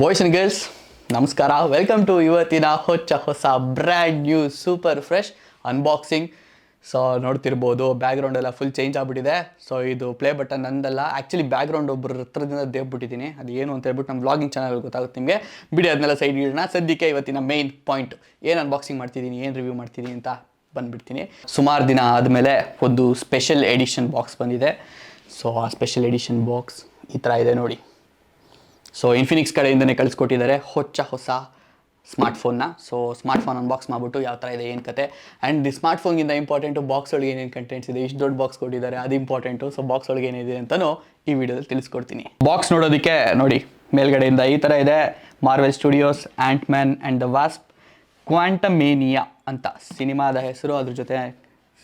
Boys and girls ನಮಸ್ಕಾರ. Welcome to ಇವತ್ತಿನ ಹೊಸ brand new super fresh unboxing. So ನೋಡ್ತಿರ್ಬೋದು ಬ್ಯಾಕ್ಗ್ರೌಂಡ್ ಎಲ್ಲ ಫುಲ್ ಚೇಂಜ್ ಆಗಿಬಿಟ್ಟಿದೆ. ಸೊ ಇದು ಪ್ಲೇ ಬಟನ್ ನಂದಲ್ಲ, ಆ್ಯಕ್ಚುಲಿ ಬ್ಯಾಕ್ಗ್ರೌಂಡ್ ಒಬ್ಬರ ಹತ್ರದಿಂದ ದೇವ್ಬಿಟ್ಟಿದ್ದೀನಿ. ಅದು ಏನು ಅಂತ ಹೇಳ್ಬಿಟ್ಟು ನಮ್ಮ ವ್ಲಾಗಿಂಗ್ ಚಾನಲ್ ಗೊತ್ತಾಗುತ್ತೆ ನಿಮಗೆ. ಬಿಡಿ ಅದನ್ನೆಲ್ಲ ಸೈಡ್ ಇಡೋಣ. ಸದ್ಯಕ್ಕೆ ಇವತ್ತಿನ ಮೇನ್ ಪಾಯಿಂಟ್ ಏನು ಅನ್ಬಾಕ್ಸಿಂಗ್ ಮಾಡ್ತಿದ್ದೀನಿ, ಏನು ರಿವ್ಯೂ ಮಾಡ್ತಿದ್ದೀನಿ ಅಂತ ಬಂದುಬಿಡ್ತೀನಿ. ಸುಮಾರು ದಿನ ಆದಮೇಲೆ ಒಂದು ಸ್ಪೆಷಲ್ ಎಡಿಷನ್ ಬಾಕ್ಸ್ ಬಂದಿದೆ. ಸೊ ಆ ಸ್ಪೆಷಲ್ ಎಡಿಷನ್ ಬಾಕ್ಸ್ ಈ ಥರ ಇದೆ ನೋಡಿ. ಸೊ ಇನ್ಫಿನಿಕ್ಸ್ ಕಡೆಯಿಂದನೇ ಕಳಿಸ್ಕೊಟ್ಟಿದ್ದಾರೆ ಹೊಸ ಸ್ಮಾರ್ಟ್ಫೋನ್ನ. ಸೊ ಸ್ಮಾರ್ಟ್ಫೋನ್ ಅನ್ಬಾಕ್ಸ್ ಮಾಡಿಬಿಟ್ಟು ಯಾವ ಥರ ಇದೆ ಏನು ಕತೆ. ಆ್ಯಂಡ್ ದಿ ಸ್ಮಾರ್ಟ್ಫೋನ್ಗಿಂತ ಇಂಪಾರ್ಟೆಂಟು ಬಾಕ್ಸ್ ಒಳಗೆ ಏನೇನು ಕಂಟೆಂಟ್ಸ್ ಇದೆ, ಇಷ್ಟು ದೊಡ್ಡ ಬಾಕ್ಸ್ ಕೊಟ್ಟಿದ್ದಾರೆ ಅದು ಇಂಪಾರ್ಟೆಂಟು. ಸೊ ಬಾಕ್ಸ್ ಒಳಗೆ ಏನಿದೆ ಅಂತಲೂ ಈ ವಿಡಿಯೋದಲ್ಲಿ ತಿಳಿಸ್ಕೊಡ್ತೀನಿ. ಬಾಕ್ಸ್ ನೋಡೋದಕ್ಕೆ ನೋಡಿ ಮೇಲ್ಗಡೆಯಿಂದ ಈ ಥರ ಇದೆ. ಮಾರ್ವೆಲ್ ಸ್ಟುಡಿಯೋಸ್ ಆ್ಯಂಟ್ಮ್ಯಾನ್ ಆ್ಯಂಡ್ ದ ವಾಸ್ಪ್ ಕ್ವಾಂಟಮೇನಿಯಾ ಅಂತ ಸಿನಿಮಾದ ಹೆಸರು. ಅದ್ರ ಜೊತೆ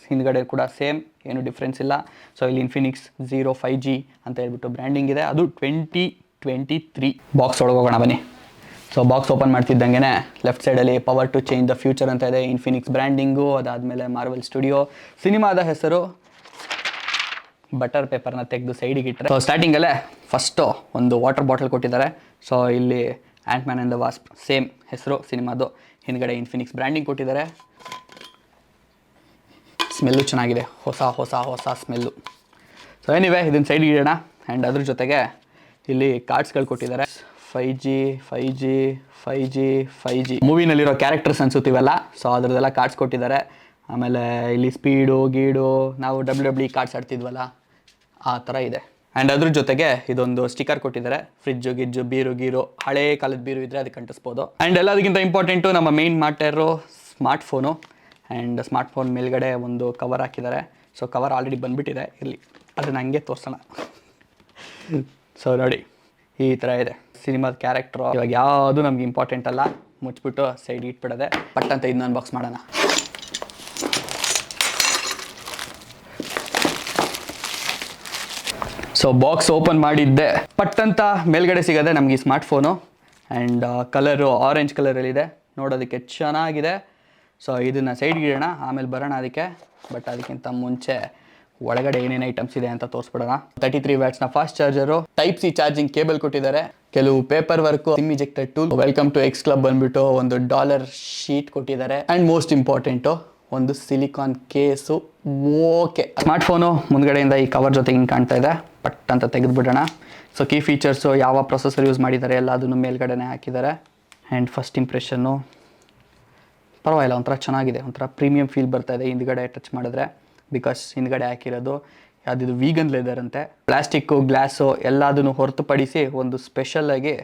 ಹಿಂದ್ಗಡೆ ಕೂಡ ಸೇಮ್, ಏನು ಡಿಫ್ರೆನ್ಸ್ ಇಲ್ಲ. ಸೊ ಇಲ್ಲಿ ಇನ್ಫಿನಿಕ್ಸ್ 05G ಅಂತ ಹೇಳ್ಬಿಟ್ಟು ಬ್ರ್ಯಾಂಡಿಂಗ್ ಇದೆ. ಅದು 2023. ಬಾಕ್ಸ್ ಒಳಗೆ ಹೋಗೋಣ ಬನ್ನಿ. ಸೊ ಬಾಕ್ಸ್ ಓಪನ್ ಮಾಡ್ತಿದ್ದಂಗೆ ಲೆಫ್ಟ್ ಸೈಡಲ್ಲಿ power to change the future ಅಂತ ಇದೆ. ಇನ್ಫಿನಿಕ್ಸ್ ಬ್ರ್ಯಾಂಡಿಂಗು, ಅದಾದಮೇಲೆ ಮಾರ್ವೆಲ್ ಸ್ಟುಡಿಯೋ, ಸಿನಿಮಾದ ಹೆಸರು. ಬಟರ್ ಪೇಪರ್ನ ತೆಗೆದು ಸೈಡಿಗೆ ಇಟ್ಟರೆ ಸೊ ಸ್ಟಾರ್ಟಿಂಗಲ್ಲೇ ಫಸ್ಟು ಒಂದು ವಾಟರ್ ಬಾಟಲ್ ಕೊಟ್ಟಿದ್ದಾರೆ. ಸೊ ಇಲ್ಲಿ Ant Man and the Wasp same ಹೆಸರು ಸಿನಿಮಾದು. ಹಿಂದ್ಗಡೆ ಇನ್ಫಿನಿಕ್ಸ್ ಬ್ರ್ಯಾಂಡಿಂಗ್ ಕೊಟ್ಟಿದ್ದಾರೆ. ಸ್ಮೆಲ್ಲು ಚೆನ್ನಾಗಿದೆ, ಹೊಸ ಸ್ಮೆಲ್ಲು. ಸೊ ಏನಿವೆ ಇದನ್ನು ಸೈಡಿಗೆ ಇಡೋಣ. ಆ್ಯಂಡ್ ಅದ್ರ ಜೊತೆಗೆ ಇಲ್ಲಿ ಕಾರ್ಡ್ಸ್ಗಳು ಕೊಟ್ಟಿದ್ದಾರೆ. 5G ಮೂವಿನಲ್ಲಿರೋ ಕ್ಯಾರೆಕ್ಟರ್ಸ್ ಅನ್ಸುತ್ತೀವಲ್ಲ, ಸೊ ಅದರದ್ದೆಲ್ಲ ಕಾರ್ಡ್ಸ್ ಕೊಟ್ಟಿದ್ದಾರೆ. ಆಮೇಲೆ ಇಲ್ಲಿ ಸ್ಪೀಡು ಗೀಡು, ನಾವು WWE ಕಾರ್ಡ್ಸ್ ಆಡ್ತಿದ್ವಲ್ಲ ಆ ಥರ ಇದೆ. ಆ್ಯಂಡ್ ಅದ್ರ ಜೊತೆಗೆ ಇದೊಂದು ಸ್ಟಿಕರ್ ಕೊಟ್ಟಿದ್ದಾರೆ. ಫ್ರಿಜ್ಜು ಗಿಜ್ಜು ಬೀರು ಗೀರು, ಹಳೇ ಕಾಲದ ಬೀರು ಇದ್ದರೆ ಅದಕ್ಕೆ ಅಂಟಿಸ್ಬೋದು. ಆ್ಯಂಡ್ ಎಲ್ಲದಕ್ಕಿಂತ ಇಂಪಾರ್ಟೆಂಟು ನಮ್ಮ main matter smartphone. And smartphone ಮೇಲ್ಗಡೆ ಒಂದು ಕವರ್ ಹಾಕಿದ್ದಾರೆ. ಸೊ ಕವರ್ ಆಲ್ರೆಡಿ ಬಂದುಬಿಟ್ಟಿದೆ, ಇಲ್ಲಿ ಅದನ್ನು ಹಂಗೆ ತೋರಿಸೋಣ. ಸೊ ನೋಡಿ ಈ ಥರ ಇದೆ ಸಿನಿಮಾದ ಕ್ಯಾರೆಕ್ಟ್ರು. ಇವಾಗ ಯಾವುದು ನಮ್ಗೆ ಇಂಪಾರ್ಟೆಂಟ್ ಅಲ್ಲ, ಮುಚ್ಚಿಬಿಟ್ಟು ಸೈಡ್ ಇಟ್ಬಿಡೋದೆ. ಪಟ್ ಅಂತ ಇದನ್ನ ಅನ್ಬಾಕ್ಸ್ ಮಾಡೋಣ. ಸೊ ಬಾಕ್ಸ್ ಓಪನ್ ಮಾಡಿದ್ದೆ, ಪಟ್ ಅಂತ ಮೇಲ್ಗಡೆ ಸಿಗೋದೆ ನಮಗೆ ಈ ಸ್ಮಾರ್ಟ್ಫೋನು. ಆ್ಯಂಡ್ ಕಲರು ಆರೆಂಜ್ ಕಲರಲ್ಲಿದೆ, ನೋಡೋದಕ್ಕೆ ಚೆನ್ನಾಗಿದೆ. ಸೊ ಇದನ್ನು ಸೈಡ್ಗೆ ಇಡೋಣ, ಆಮೇಲೆ ಬರೋಣ ಅದಕ್ಕೆ. ಬಟ್ ಅದಕ್ಕಿಂತ ಮುಂಚೆ ಒಳಗಡೆ ಏನೇನು ಐಟಮ್ಸ್ ಇದೆ ಅಂತ ತೋರಿಸ್ಬಿಡೋಣ. 33 ವ್ಯಾಟ್ಸ್ನ fast charger, type C charging cable ಕೊಟ್ಟಿದ್ದಾರೆ, ಕೆಲವು paper work, SIM ejector tool, welcome to X club ಬಂದ್ಬಿಟ್ಟು ಒಂದು ಡಾಲರ್ ಶೀಟ್ ಕೊಟ್ಟಿದ್ದಾರೆ. ಆ್ಯಂಡ್ ಮೋಸ್ಟ್ ಇಂಪಾರ್ಟೆಂಟು ಒಂದು ಸಿಲಿಕಾನ್ ಕೇಸು. ಓಕೆ, ಸ್ಮಾರ್ಟ್ಫೋನು ಮುಂದ್ಗಡೆಯಿಂದ ಈ ಕವರ್ ಜೊತೆಗೆ ಹಿಂಗೆ ಕಾಣ್ತಾ ಇದೆ. ಪಟ್ ಅಂತ ತೆಗೆದುಬಿಡೋಣ. ಸೊ ಕೀ ಫೀಚರ್ಸು, ಯಾವ ಪ್ರೊಸೆಸರ್ ಯೂಸ್ ಮಾಡಿದ್ದಾರೆ ಎಲ್ಲ ಅದನ್ನು ಮೇಲ್ಗಡೆನೇ ಹಾಕಿದ್ದಾರೆ. ಆ್ಯಂಡ್ ಫಸ್ಟ್ ಇಂಪ್ರೆಷನ್ನು ಪರವಾಗಿಲ್ಲ, ಒಂಥರ ಚೆನ್ನಾಗಿದೆ, ಒಂಥರ ಪ್ರೀಮಿಯಂ ಫೀಲ್ ಬರ್ತಾ ಇದೆ ಹಿಂದ್ಗಡೆ ಟಚ್ ಮಾಡಿದ್ರೆ. ಬಿಕಾಸ್ ಹಿಂದ್ಗಡೆ ಹಾಕಿರೋದು ಯಾವುದಿದು ವೀಗನ್ ಲೆದರ್ ಅಂತೆ. ಪ್ಲಾಸ್ಟಿಕ್ಕು ಗ್ಲಾಸು ಎಲ್ಲದನ್ನು ಹೊರತುಪಡಿಸಿ ಒಂದು ಸ್ಪೆಷಲಾಗಿ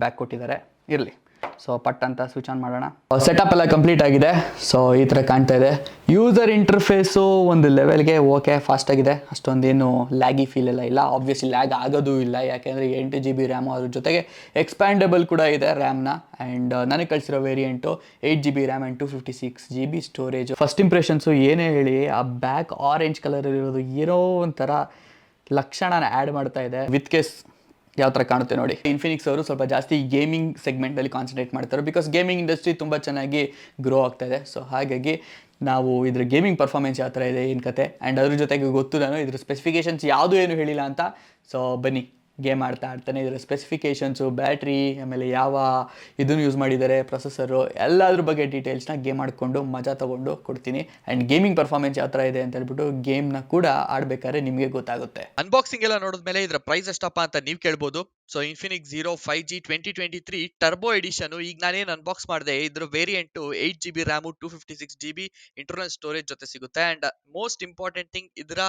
ಬ್ಯಾಗ್ ಕೊಟ್ಟಿದ್ದಾರೆ. ಇರಲಿ, ಸೊ ಪಟ್ ಅಂತ ಸ್ವಿಚ್ ಆನ್ ಮಾಡೋಣ. ಸೆಟಪ್ ಎಲ್ಲ ಕಂಪ್ಲೀಟ್ ಆಗಿದೆ. ಸೊ ಈ ಥರ ಕಾಣ್ತಾ ಇದೆ. ಯೂಸರ್ ಇಂಟರ್ಫೇಸು ಒಂದು ಲೆವೆಲ್ಗೆ ಓಕೆ, ಫಾಸ್ಟಾಗಿದೆ, ಅಷ್ಟೊಂದೇನು ಲ್ಯಾಗಿ ಫೀಲ್ ಎಲ್ಲ ಇಲ್ಲ. ಆಬ್ವಿಯಸ್ಲಿ ಲ್ಯಾಗ್ ಆಗೋದು ಇಲ್ಲ, ಯಾಕೆಂದರೆ 8GB ರ್ಯಾಮು, ಅದ್ರ ಜೊತೆಗೆ ಎಕ್ಸ್ಪ್ಯಾಂಡಬಲ್ ಕೂಡ ಇದೆ ರ್ಯಾಮ್ನ. ಆ್ಯಂಡ್ ನನಗೆ ಕಳಿಸಿರೋ variant 8GB RAM and 256GB storage. First impressions ಏನೇ ಹೇಳಿ, ಆ ಬ್ಯಾಕ್ ಆರೆಂಜ್ ಕಲರಲ್ಲಿರೋದು ಏನೋ ಒಂಥರ ಲಕ್ಷಣನ ಆ್ಯಡ್ ಮಾಡ್ತಾ ಇದೆ. ವಿತ್ ಕೇಸ್ ಯಾವ ಥರ ಕಾಣುತ್ತೆ ನೋಡಿ. ಇನ್ಫಿನಿಕ್ಸ್ ಅವರು ಸ್ವಲ್ಪ ಜಾಸ್ತಿ ಗೇಮಿಂಗ್ ಸೆಗ್ಮೆಂಟಲ್ಲಿ ಕಾನ್ಸಂಟ್ರೇಟ್ ಮಾಡ್ತಾರೆ. ಬಿಕಾಸ್ ಗೇಮಿಂಗ್ ಇಂಡಸ್ಟ್ರಿ ತುಂಬ ಚೆನ್ನಾಗಿ ಗ್ರೋ ಆಗ್ತಾ ಇದೆ. ಸೊ ಹಾಗಾಗಿ ನಾವು ಇದ್ರ ಗೇಮಿಂಗ್ ಪರ್ಫಾರ್ಮೆನ್ಸ್ ಯಾವ ಥರ ಇದೆ ಏನು ಕತೆ. ಆ್ಯಂಡ್ ಅದ್ರ ಜೊತೆಗೆ ಗೊತ್ತು ನಾನು ಇದ್ರ ಸ್ಪೆಸಿಫಿಕೇಷನ್ಸ್ ಯಾವುದು ಏನು ಹೇಳಿಲ್ಲ ಅಂತ. ಸೊ ಬನ್ನಿ, ಗೇಮ್ ಆಡ್ತಾನೆ ಇದರ ಸ್ಪೆಸಿಫಿಕೇಷನ್ಸು, ಬ್ಯಾಟ್ರಿ, ಆಮೇಲೆ ಯಾವ ಇದನ್ನು ಯೂಸ್ ಮಾಡಿದ್ದಾರೆ, ಪ್ರೊಸೆಸರು, ಎಲ್ಲದ್ರ ಬಗ್ಗೆ ಡೀಟೇಲ್ಸ್ನ ಗೇಮ್ ಆಡಿಕೊಂಡು ಮಜಾ ತೊಗೊಂಡು ಕೊಡ್ತೀನಿ. ಆ್ಯಂಡ್ ಗೇಮಿಂಗ್ ಪರ್ಫಾರ್ಮೆನ್ಸ್ ಯಾವ ಥರ ಇದೆ ಅಂತ ಹೇಳ್ಬಿಟ್ಟು ಗೇಮ್ನ ಕೂಡ ಆಡಬೇಕಾದ್ರೆ ನಿಮಗೆ ಗೊತ್ತಾಗುತ್ತೆ. ಅನ್ಬಾಕ್ಸಿಂಗ್ ಎಲ್ಲ ನೋಡಿದ್ಮೇಲೆ ಇದರ ಪ್ರೈಸ್ ಎಷ್ಟಪ್ಪ ಅಂತ ನೀವು ಕೇಳ್ಬೋದು. So Infinix 05G 2023 turbo edition ಈಗ ನಾನೇನು ಅನ್ಬಾಕ್ಸ್ ಮಾಡಿದೆ, ಇದ್ರ variant 8GB RAM 256GB internal storage ಜೊತೆ ಸಿಗುತ್ತೆ. ಅಂಡ್ ಮೋಸ್ಟ್ ಇಂಪಾರ್ಟೆಂಟ್ ಥಿಂಗ್, ಇದರ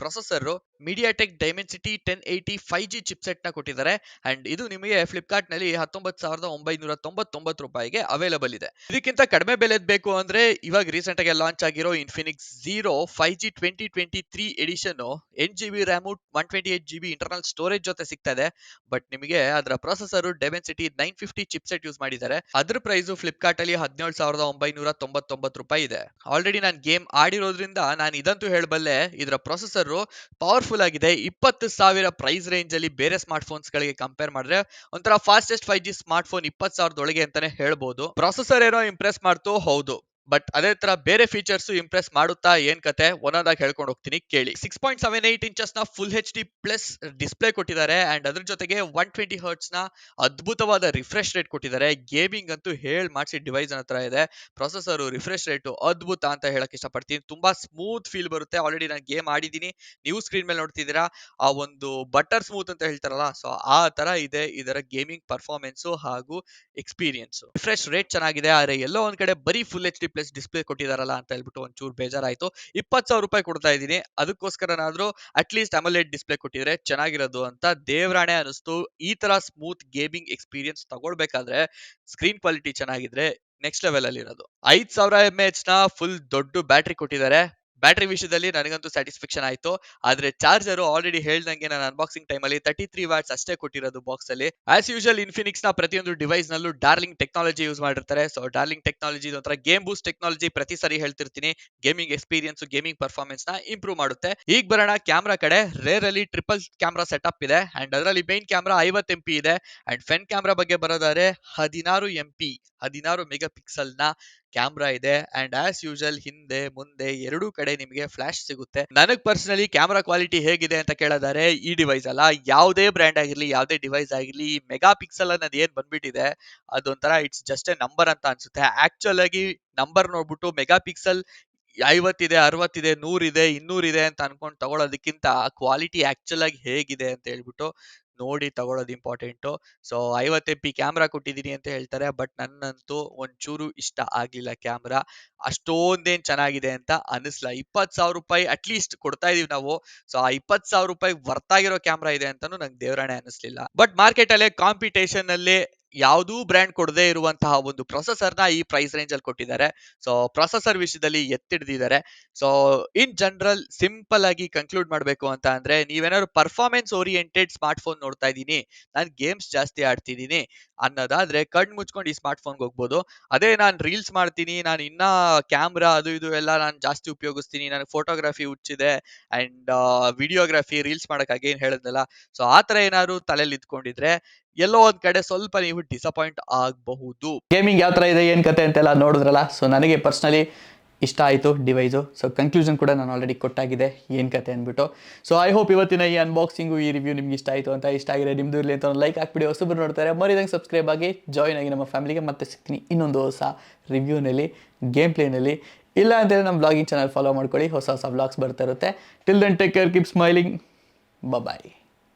processor MediaTek Dimensity 1080 5G chipset ನ ಕೊಟ್ಟಿದ್ದಾರೆ. ಅಂಡ್ ಇದು ನಿಮಗೆ ಫ್ಲಿಪ್ಕಾರ್ಟ್ ನಲ್ಲಿ 19,999 ರೂಪಾಯಿಗೆ ಅವೈಲೇಬಲ್ ಇದೆ. ಇದಕ್ಕಿಂತ ಕಡಿಮೆ ಬೆಲೆದ್ ಬೇಕು ಅಂದ್ರೆ ಇವಾಗ ರೀಸೆಂಟ್ ಆಗಿ ಲಾಂಚ್ ಆಗಿರೋ Infinix 05G 2023 edition 8GB RAM 128GB internal storage ಜೊತೆ ಸಿಗ್ತಾ ಇದೆ. ಬಟ್ ನಿಮಗೆ ಅದರ ಪ್ರೊಸೆಸರ್ ಡೆಮೆನ್ಸಿಟಿ 950 ಚಿಪ್ಸೆಟ್ ಯೂಸ್ ಮಾಡಿದ್ದಾರೆ. ಅದ್ರ ಪ್ರೈಸ್ ಫ್ಲಿಪ್ಕಾರ್ಟ್ ಅಲ್ಲಿ 17,999 ರೂಪಾಯಿ ಇದೆ. ಆಲ್ರೆಡಿ ನಾನು ಗೇಮ್ ಆಡಿರೋದ್ರಿಂದ ನಾನು ಇದಂತೂ ಹೇಳಬಲ್ಲೆ, ಇದರ ಪ್ರೊಸೆಸರ್ ಪವರ್ಫುಲ್ ಆಗಿದೆ. 20,000 ಪ್ರೈಸ್ ರೇಂಜ್ ಅಲ್ಲಿ ಬೇರೆ ಸ್ಮಾರ್ಟ್ ಫೋನ್ಸ್ ಗಳಿಗೆ ಕಂಪೇರ್ ಮಾಡಿದ್ರೆ ಒಂಥರ ಫಾಸ್ಟೆಸ್ಟ್ 5G ಸ್ಮಾರ್ಟ್ ಫೋನ್ 20,000 ಒಳಗೆ ಅಂತಾನೆ ಹೇಳ್ಬೋದು. ಪ್ರೊಸೆಸರ್ ಏನೋ ಇಂಪ್ರೆಸ್ ಮಾಡ್ತು, ಹೌದು, ಬಟ್ ಅದೇ ತರ ಬೇರೆ ಫೀಚರ್ಸ್ ಇಂಪ್ರೆಸ್ ಮಾಡುತ್ತಾ ಏನ್ ಕತೆ ಒಂದೊಂದಾಗಿ ಹೇಳ್ಕೊಂಡು ಹೋಗ್ತೀನಿ ಕೇಳಿ. 6.78 ಇಂಚಸ್ ನ ಫುಲ್ HD ಪ್ಲಸ್ ಡಿಸ್ಪ್ಲೇ ಕೊಟ್ಟಿದ್ದಾರೆ ಅಂಡ್ ಅದ್ರ ಜೊತೆಗೆ 120 ಹರ್ಟ್ಸ್ ನ ಅದ್ಭುತವಾದ ರಿಫ್ರೆಶ್ ರೇಟ್ ಕೊಟ್ಟಿದ್ದಾರೆ. ಗೇಮಿಂಗ್ ಅಂತೂ ಹೇಳ್ ಮಾಡಿಸಿ ಡಿವೈಸ್ ಹತ್ರ ಇದೆ. ಪ್ರೊಸೆಸರ್ ರಿಫ್ರೆಶ್ ರೇಟ್ ಅದ್ಭುತ ಅಂತ ಹೇಳಕ್ ಇಷ್ಟಪಡ್ತೀನಿ. ತುಂಬಾ ಸ್ಮೂತ್ ಫೀಲ್ ಬರುತ್ತೆ. ಆಲ್ರೆಡಿ ನಾನು ಗೇಮ್ ಆಡಿದ್ದೀನಿ, ನೀವು ಸ್ಕ್ರೀನ್ ಮೇಲೆ ನೋಡ್ತಿದ್ದೀರಾ, ಆ ಒಂದು ಬಟರ್ ಸ್ಮೂತ್ ಅಂತ ಹೇಳ್ತಾರಲ್ಲ, ಸೊ ಆ ತರ ಇದೆ ಇದರ ಗೇಮಿಂಗ್ ಪರ್ಫಾರ್ಮೆನ್ಸ್ ಹಾಗೂ ಎಕ್ಸ್ಪೀರಿಯನ್ಸ್. ರಿಫ್ರೆಶ್ ರೇಟ್ ಚೆನ್ನಾಗಿದೆ, ಆದ್ರೆ ಎಲ್ಲೋ ಒಂದ್ ಕಡೆ ಬರೀ ಫುಲ್ HD ಪ್ಲಸ್ ಡಿಸ್ಪ್ಲೇ ಕೊಟ್ಟಿದಾರಲ್ಲ ಅಂತ ಹೇಳ್ಬಿಟ್ಟು ಒಂಚೂರು ಬೇಜಾರಾಯ್ತು. 20,000 ರೂಪಾಯಿ ಕೊಡ್ತಾ ಇದ್ದೀನಿ, ಅದಕ್ಕೋಸ್ಕರನಾದ್ರೂ ಅಟ್ಲೀಸ್ಟ್ ಅಮೋಲೆಡ್ ಡಿಸ್ಪ್ಲೇ ಕೊಟ್ಟಿದ್ರೆ ಚೆನ್ನಾಗಿರೋದು ಅಂತ ದೇವ್ರಾಣೆ ಅನಿಸ್ತು. ಈ ತರ ಸ್ಮೂತ್ ಗೇಮಿಂಗ್ ಎಕ್ಸ್ಪೀರಿಯನ್ಸ್ ತಗೊಳ್ಬೇಕಾದ್ರೆ ಸ್ಕ್ರೀನ್ ಕ್ವಾಲಿಟಿ ಚೆನ್ನಾಗಿದ್ರೆ ನೆಕ್ಸ್ಟ್ ಲೆವೆಲ್ ಅಲ್ಲಿ ಇರೋದು. 5000 mAh ನ ಫುಲ್ ದೊಡ್ಡ ಬ್ಯಾಟ್ರಿ ಕೊಟ್ಟಿದ್ದಾರೆ. ಬ್ಯಾಟ್ರಿ ವಿಷಯದಲ್ಲಿ ನನಗಂತೂ ಸ್ಯಾಟಿಸ್ಫ್ಯಾಕ್ಷನ್ ಆಯ್ತು. ಆದ್ರೆ ಚಾರ್ಜರ್ ಆಲ್ರೆಡಿ ಹೇಳ್ದಂಗೆ ನಾನು ಅನ್ಬಾಕ್ಸಿಂಗ್ ಟೈಮ್ ಅಲ್ಲಿ 33 ವಾಟ್ಸ್ ಅಷ್ಟೇ ಕೊಟ್ಟಿರೋದು ಬಾಕ್ಸ್ ಅಲ್ಲಿ. ಆಸ್ ಯೂಶುವಲ್ ಇನ್ಫಿನಿಕ್ಸ್ ನ ಪ್ರತಿಯೊಂದು ಡಿವೈಸ್ ನಲ್ಲೂ ಡಾರ್ಲಿಂಗ್ ಟೆಕ್ನಾಲಜಿ ಯೂಸ್ ಮಾಡಿರ್ತಾರೆ. ಸೊ ಡಾರ್ಲಿಂಗ್ ಟೆಕ್ನಾಲಜಿ ಒಂಥರ ಗೇಮ್ ಬೂಸ್ಟ್ ಟೆಕ್ನಾಲಜಿ, ಪ್ರತಿ ಸರಿ ಹೇಳ್ತಿರ್ತೀನಿ. ಗೇಮಿಂಗ್ ಎಕ್ಸ್ಪೀರಿಯನ್ಸ್, ಗೇಮಿಂಗ್ ಪರ್ಫಾರ್ಮೆನ್ಸ್ ನ ಇಂಪ್ರೂವ್ ಮಾಡುತ್ತೆ. ಈಗ ಬರೋಣ ಕ್ಯಾಮ್ರಾ ಕಡೆ. ರೇರ್ ಅಲ್ಲಿ ಟ್ರಿಪಲ್ ಕ್ಯಾಮ್ರಾ ಸೆಟಪ್ ಇದೆ ಅಂಡ್ ಅದರಲ್ಲಿ ಮೇನ್ ಕ್ಯಾಮ್ರಾ 50 MP ಇದೆ ಅಂಡ್ ಫ್ರಂಟ್ ಕ್ಯಾಮ್ರಾ ಬಗ್ಗೆ ಬರೋದಾದ್ರೆ 16 ಮೆಗಾ ಪಿಕ್ಸೆಲ್ ನ ಕ್ಯಾಮ್ರಾ ಇದೆ ಅಂಡ್ ಆಸ್ ಯೂಶುವಲ್ ಹಿಂದೆ ಮುಂದೆ ಎರಡೂ ಕಡೆ ನಿಮಗೆ ಫ್ಲಾಶ್ ಸಿಗುತ್ತೆ. ನನಗ್ ಪರ್ಸನಲಿ ಕ್ಯಾಮ್ರಾ ಕ್ವಾಲಿಟಿ ಹೇಗಿದೆ ಅಂತ ಕೇಳೋದಾರೆ, ಈ ಡಿವೈಸ್ ಅಲ್ಲ, ಯಾವುದೇ ಬ್ರ್ಯಾಂಡ್ ಆಗಿರ್ಲಿ, ಯಾವುದೇ ಡಿವೈಸ್ ಆಗಿರ್ಲಿ, ಮೆಗಾ ಪಿಕ್ಸೆಲ್ ಅನ್ನೋದು ಏನ್ ಬಂದ್ಬಿಟ್ಟಿದೆ ಅದೊಂಥರ ಇಟ್ಸ್ ಜಸ್ಟ್ ಎ ನಂಬರ್ ಅಂತ ಅನ್ಸುತ್ತೆ. ಆಕ್ಚುಲ್ ಆಗಿ ನಂಬರ್ ನೋಡ್ಬಿಟ್ಟು ಮೆಗಾ ಪಿಕ್ಸೆಲ್ 50 ಇದೆ, 60 ಇದೆ, 100 ಇದೆ, 200 ಇದೆ ಅಂತ ಅನ್ಕೊಂಡು ತಗೊಳ್ಳೋದಕ್ಕಿಂತ ಕ್ವಾಲಿಟಿ ಆಕ್ಚುಲ್ ಆಗಿ ಹೇಗಿದೆ ಅಂತ ಹೇಳ್ಬಿಟ್ಟು ನೋಡಿ ತಗೊಳ್ಳೋದು ಇಂಪಾರ್ಟೆಂಟು. ಸೊ 50 MP ಕ್ಯಾಮ್ರಾ ಕೊಟ್ಟಿದ್ದೀನಿ ಅಂತ ಹೇಳ್ತಾರೆ, ಬಟ್ ನನ್ನಂತೂ ಒಂಚೂರು ಇಷ್ಟ ಆಗ್ಲಿಲ್ಲ ಕ್ಯಾಮ್ರಾ. ಅಷ್ಟೊಂದೇನ್ ಚೆನ್ನಾಗಿದೆ ಅಂತ ಅನಿಸ್ಲ. 20,000 ರೂಪಾಯಿ ಅಟ್ ಲೀಸ್ಟ್ ಕೊಡ್ತಾ ಇದೀವಿ ನಾವು. ಸೊ ಆ 20,000 ರೂಪಾಯಿ ವರ್ತ್ ಆಗಿರೋ ಕ್ಯಾಮ್ರಾ ಇದೆ ಅಂತಾನು ನಂಗೆ ದೇವರಾಣೆ ಅನಿಸ್ಲಿಲ್ಲ. ಬಟ್ ಮಾರ್ಕೆಟ್ ಅಲ್ಲೇ ಕಾಂಪಿಟೇಷನ್ ಅಲ್ಲಿ ಯಾವುದೂ ಬ್ರ್ಯಾಂಡ್ ಕೊಡದೇ ಇರುವಂತಹ ಒಂದು ಪ್ರೊಸೆಸರ್ ನ ಈ ಪ್ರೈಸ್ ರೇಂಜ್ ಅಲ್ಲಿ ಕೊಟ್ಟಿದ್ದಾರೆ. ಸೊ ಪ್ರೊಸೆಸರ್ ವಿಷಯದಲ್ಲಿ ಎತ್ತಿಡ್ದಿದ್ದಾರೆ. ಸೊ ಇನ್ ಜನರಲ್ ಸಿಂಪಲ್ ಆಗಿ ಕನ್ಕ್ಲೂಡ್ ಮಾಡಬೇಕು ಅಂತ ಅಂದ್ರೆ, ನೀವೇನಾದ್ರು ಪರ್ಫಾರ್ಮೆನ್ಸ್ ಓರಿಯೆಂಟೆಡ್ ಸ್ಮಾರ್ಟ್ ಫೋನ್ ನೋಡ್ತಾ ಇದ್ದೀನಿ, ನಾನು ಗೇಮ್ಸ್ ಜಾಸ್ತಿ ಆಡ್ತಿದ್ದೀನಿ ಅನ್ನೋದಾದ್ರೆ ಕಣ್ ಮುಚ್ಕೊಂಡು ಈ ಸ್ಮಾರ್ಟ್ ಫೋನ್ಗೆ ಹೋಗ್ಬೋದು. ಅದೇ ನಾನು ರೀಲ್ಸ್ ಮಾಡ್ತೀನಿ, ನಾನು ಇನ್ನ ಕ್ಯಾಮ್ರಾ ಅದು ಇದು ಎಲ್ಲ ನಾನು ಜಾಸ್ತಿ ಉಪಯೋಗಿಸ್ತೀನಿ, ನನಗೆ ಫೋಟೋಗ್ರಫಿ ಹುಚ್ಚಿದೆ ಅಂಡ್ ವಿಡಿಯೋಗ್ರಫಿ ರೀಲ್ಸ್ ಮಾಡಕ್ ಅಗೇನ್ ಹೇಳಿದ್ನಲ್ಲ, ಸೊ ಆ ತರ ಏನಾದ್ರು ತಲೆಯಲ್ಲಿ ಇದ್ಕೊಂಡಿದ್ರೆ ಎಲ್ಲೋ ಒಂದ್ ಕಡೆ ಸ್ವಲ್ಪ ನೀವು ಡಿಸಪಾಯಿಂಟ್ ಆಗಬಹುದು. ಗೇಮಿಂಗ್ ಯಾವ ಥರ ಇದೆ ಏನು ಕತೆ ಅಂತೆಲ್ಲ ನೋಡಿದ್ರಲ್ಲ. ಸೊ ನನಗೆ ಪರ್ಸ್ನಲಿ ಇಷ್ಟ ಆಯಿತು ಡಿವೈಸು. ಸೊ ಕನ್ಕ್ಲೂಷನ್ ಕೂಡ ನಾನು ಆಲ್ರೆಡಿ ಕೊಟ್ಟಾಗಿದೆ ಏನು ಕತೆ ಅಂದ್ಬಿಟ್ಟು. ಸೊ ಐ ಹೋಪ್ ಇವತ್ತಿನ ಈ ಅನ್ಬಾಕ್ಸಿಂಗು, ಈ ರಿವ್ಯೂ ನಿಮ್ಗೆ ಇಷ್ಟ ಆಯಿತು ಅಂತ. ಇಷ್ಟ ಆಗಿದೆ ನಿಮ್ಮದು ಇರಲಿ ಅಂತ ಒಂದು ಲೈಕ್ ಹಾಕ್ಬಿಡಿ. ಹೊಸಬ್ರು ನೋಡ್ತಾರೆ ಮರಿದಂಗೆ ಸಬ್ಸ್ಕ್ರೈಬ್ ಆಗಿ ಜಾಯ್ನ್ ಆಗಿ ನಮ್ಮ ಫ್ಯಾಮಿಲಿಗೆ. ಮತ್ತೆ ಸಿಗ್ತೀನಿ ಇನ್ನೊಂದು ಹೊಸ ರಿವ್ಯೂನಲ್ಲಿ, ಗೇಮ್ ಪ್ಲೇನಲ್ಲಿ. ಇಲ್ಲ ಅಂತೇಳಿ ನಮ್ಮ ಬ್ಲಾಗಿಂಗ್ ಚಾನಲ್ ಫಾಲೋ ಮಾಡ್ಕೊಳ್ಳಿ, ಹೊಸ ಹೊಸ ಬ್ಲಾಗ್ಸ್ ಬರ್ತಾ ಇರುತ್ತೆ. Till then take care, keep smiling, ಬಾಯ್.